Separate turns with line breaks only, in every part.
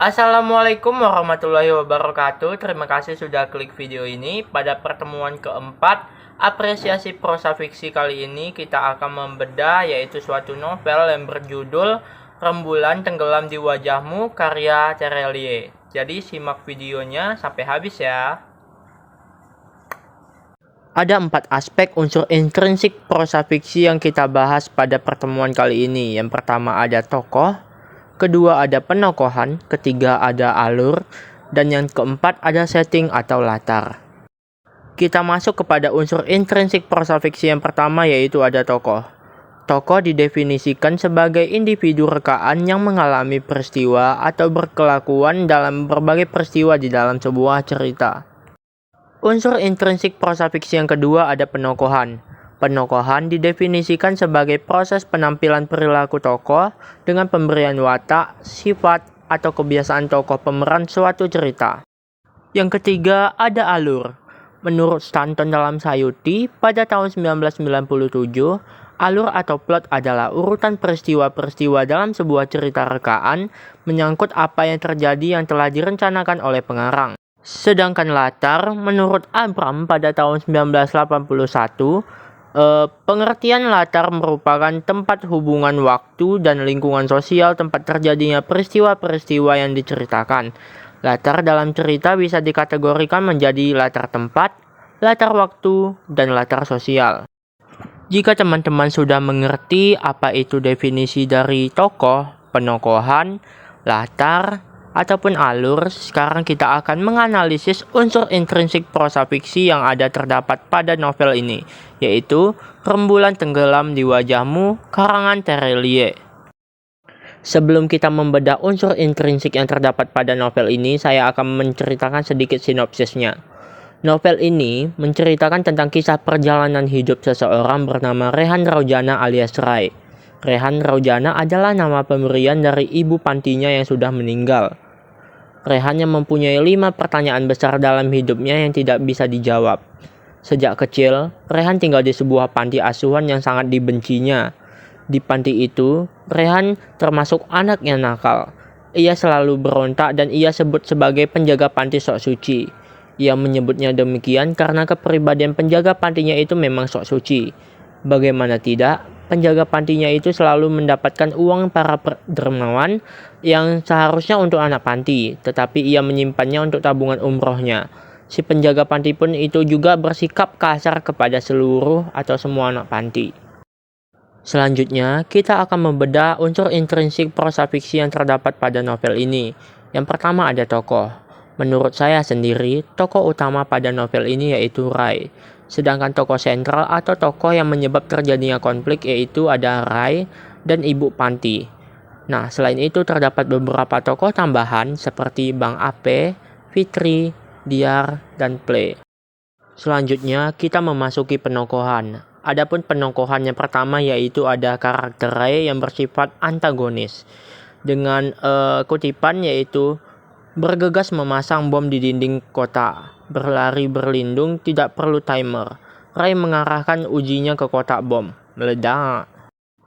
Assalamualaikum warahmatullahi wabarakatuh. Terima kasih sudah klik video ini. Pada pertemuan keempat apresiasi prosa fiksi kali ini kita akan membedah yaitu suatu novel yang berjudul Rembulan Tenggelam di Wajahmu karya Terelie. Jadi simak videonya sampai habis ya. Ada 4 aspek unsur intrinsik prosa fiksi yang kita bahas pada pertemuan kali ini. Yang pertama ada tokoh, kedua ada penokohan, ketiga ada alur, dan yang keempat ada setting atau latar. Kita masuk kepada unsur intrinsik prosa fiksi yang pertama yaitu ada tokoh. Tokoh didefinisikan sebagai individu rekaan yang mengalami peristiwa atau berkelakuan dalam berbagai peristiwa di dalam sebuah cerita. Unsur intrinsik prosa fiksi yang kedua ada penokohan. Penokohan didefinisikan sebagai proses penampilan perilaku tokoh dengan pemberian watak, sifat, atau kebiasaan tokoh pemeran suatu cerita. Yang ketiga ada alur. Menurut Stanton dalam Sayuti pada tahun 1997, alur atau plot adalah urutan peristiwa-peristiwa dalam sebuah cerita rekaan menyangkut apa yang terjadi yang telah direncanakan oleh pengarang. Sedangkan latar, menurut Abram pada tahun 1981, pengertian latar merupakan tempat hubungan waktu dan lingkungan sosial tempat terjadinya peristiwa-peristiwa yang diceritakan. Latar dalam cerita bisa dikategorikan menjadi latar tempat, latar waktu, dan latar sosial. Jika teman-teman sudah mengerti apa itu definisi dari tokoh, penokohan, latar, ataupun alur, sekarang kita akan menganalisis unsur intrinsik prosa fiksi yang ada terdapat pada novel ini, yaitu Rembulan Tenggelam di Wajahmu karangan Terelie. Sebelum kita membedah unsur intrinsik yang terdapat pada novel ini, saya akan menceritakan sedikit sinopsisnya. Novel ini menceritakan tentang kisah perjalanan hidup seseorang bernama Rehan Raujana alias Rai. Rehan Raujana adalah nama pemberian dari ibu pantinya yang sudah meninggal. Rehan yang mempunyai 5 pertanyaan besar dalam hidupnya yang tidak bisa dijawab. Sejak kecil, Rehan tinggal di sebuah panti asuhan yang sangat dibencinya. Di panti itu, Rehan termasuk anak yang nakal. Ia selalu berontak dan ia sebut sebagai penjaga panti sok suci. Ia menyebutnya demikian karena kepribadian penjaga pantinya itu memang sok suci. Bagaimana tidak, penjaga pantinya itu selalu mendapatkan uang para dermawan yang seharusnya untuk anak panti, tetapi ia menyimpannya untuk tabungan umrohnya. Si penjaga panti pun itu juga bersikap kasar kepada seluruh atau semua anak panti. Selanjutnya, kita akan membedah unsur intrinsik prosa fiksi yang terdapat pada novel ini. Yang pertama ada tokoh. Menurut saya sendiri, tokoh utama pada novel ini yaitu Rai. Sedangkan tokoh sentral atau tokoh yang menyebab terjadinya konflik yaitu ada Rai dan Ibu Panti. Nah, selain itu terdapat beberapa tokoh tambahan seperti Bang Ape, Fitri, Diar, dan Ple. Selanjutnya, kita memasuki penokohan. Adapun penokohan yang pertama yaitu ada karakter Rai yang bersifat antagonis. Dengan kutipan yaitu bergegas memasang bom di dinding kota, berlari berlindung tidak perlu timer. Rai mengarahkan ujinya ke kotak bom, meledak.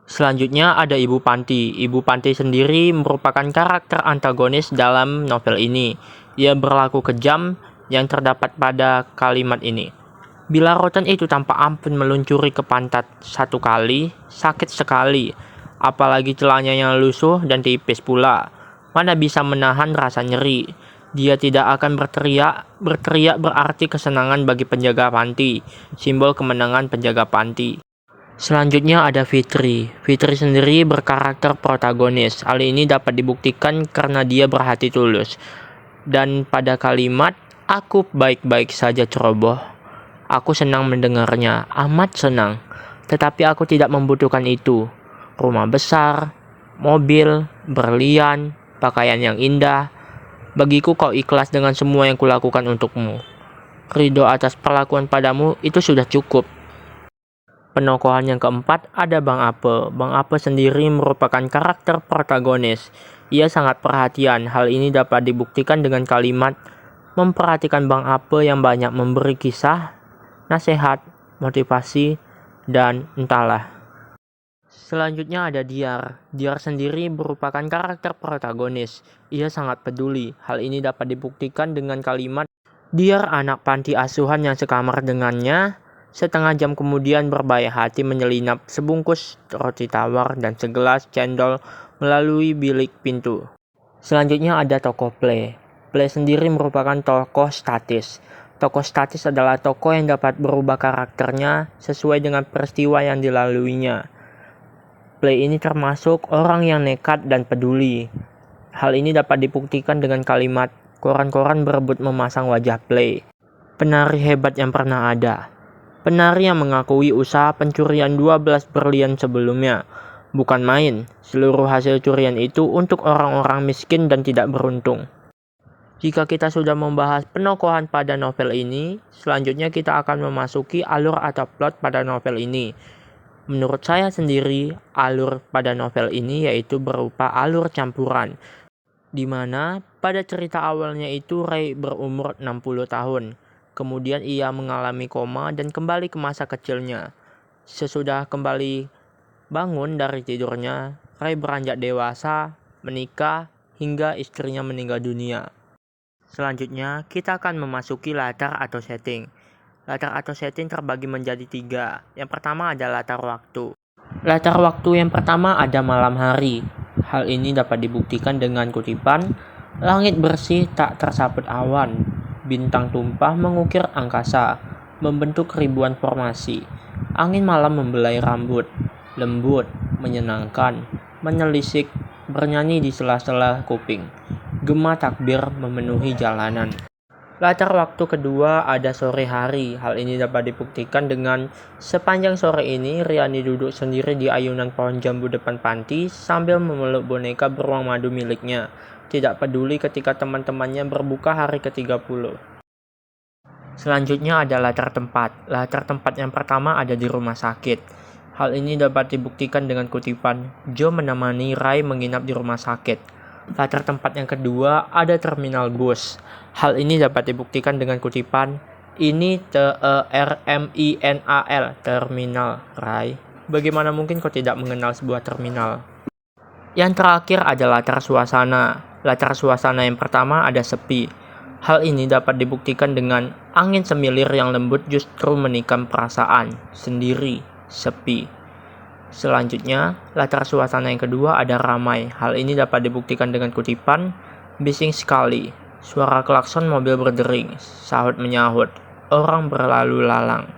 Selanjutnya ada Ibu Panti. Ibu Panti sendiri merupakan karakter antagonis dalam novel ini. Ia berlaku kejam yang terdapat pada kalimat ini. Bila rotan itu tanpa ampun meluncuri ke pantat 1 kali, sakit sekali. Apalagi celahnya yang lusuh dan tipis pula. Mana bisa menahan rasa nyeri. Dia tidak akan berteriak. Berteriak berarti kesenangan bagi penjaga panti. Simbol kemenangan penjaga panti. Selanjutnya ada Fitri. Fitri sendiri berkarakter protagonis. Hal ini dapat dibuktikan karena dia berhati tulus. Dan pada kalimat, aku baik-baik saja ceroboh. Aku senang mendengarnya, amat senang. Tetapi aku tidak membutuhkan itu. Rumah besar, mobil, berlian, pakaian yang indah. Bagiku kau ikhlas dengan semua yang kulakukan untukmu. Ridho atas perlakuan padamu itu sudah cukup. Penokohan yang keempat ada Bang Ape. Bang Ape sendiri merupakan karakter protagonis. Ia sangat perhatian. Hal ini dapat dibuktikan dengan kalimat memperhatikan Bang Ape yang banyak memberi kisah, nasihat, motivasi, dan entahlah. Selanjutnya ada Diar. Diar sendiri merupakan karakter protagonis. Ia sangat peduli. Hal ini dapat dibuktikan dengan kalimat, Diar anak panti asuhan yang sekamar dengannya. Setengah jam kemudian berbaik hati menyelinap sebungkus roti tawar dan segelas cendol melalui bilik pintu. Selanjutnya ada tokoh Play. Play sendiri merupakan tokoh statis. Tokoh statis adalah tokoh yang dapat berubah karakternya sesuai dengan peristiwa yang dilaluinya. Play ini termasuk orang yang nekat dan peduli. Hal ini dapat dibuktikan dengan kalimat, koran-koran berebut memasang wajah Play. Penari hebat yang pernah ada. Penari yang mengakui usaha pencurian 12 berlian sebelumnya. Bukan main, seluruh hasil curian itu untuk orang-orang miskin dan tidak beruntung. Jika kita sudah membahas penokohan pada novel ini, selanjutnya kita akan memasuki alur atau plot pada novel ini. Menurut saya sendiri, alur pada novel ini yaitu berupa alur campuran, di mana pada cerita awalnya itu Ray berumur 60 tahun. Kemudian ia mengalami koma dan kembali ke masa kecilnya. Sesudah kembali bangun dari tidurnya, Ray beranjak dewasa, menikah, hingga istrinya meninggal dunia. Selanjutnya, kita akan memasuki latar atau setting. Latar atau setting terbagi menjadi 3. Yang pertama adalah latar waktu. Latar waktu yang pertama ada malam hari. Hal ini dapat dibuktikan dengan kutipan, langit bersih tak tersaput awan. Bintang tumpah mengukir angkasa, membentuk ribuan formasi. Angin malam membelai rambut, lembut, menyenangkan, menelisik, bernyanyi di sela-sela kuping. Gema takbir memenuhi jalanan. Latar waktu kedua ada sore hari. Hal ini dapat dibuktikan dengan sepanjang sore ini Riani duduk sendiri di ayunan pohon jambu depan panti sambil memeluk boneka beruang madu miliknya. Tidak peduli ketika teman-temannya berbuka hari ke-30. Selanjutnya ada latar tempat. Latar tempat yang pertama ada di rumah sakit. Hal ini dapat dibuktikan dengan kutipan, Joe menemani Ray menginap di rumah sakit. Latar tempat yang kedua ada terminal bus. Hal ini dapat dibuktikan dengan kutipan, ini terminal, terminal Ray. Bagaimana mungkin kau tidak mengenal sebuah terminal? Yang terakhir ada latar suasana. Latar suasana yang pertama ada sepi. Hal ini dapat dibuktikan dengan angin semilir yang lembut justru menikam perasaan, sendiri, sepi. Selanjutnya, latar suasana yang kedua ada ramai. Hal ini dapat dibuktikan dengan kutipan, bising sekali. Suara klakson mobil berdering, sahut menyahut, orang berlalu lalang.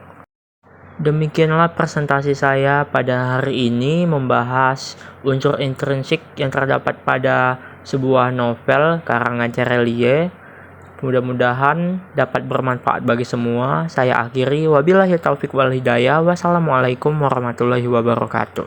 Demikianlah presentasi saya pada hari ini membahas unsur intrinsik yang terdapat pada sebuah novel karangan Cerellie. Mudah-mudahan dapat bermanfaat bagi semua. Saya akhiri, wabillahi taufik wal hidayah. Wassalamualaikum warahmatullahi wabarakatuh.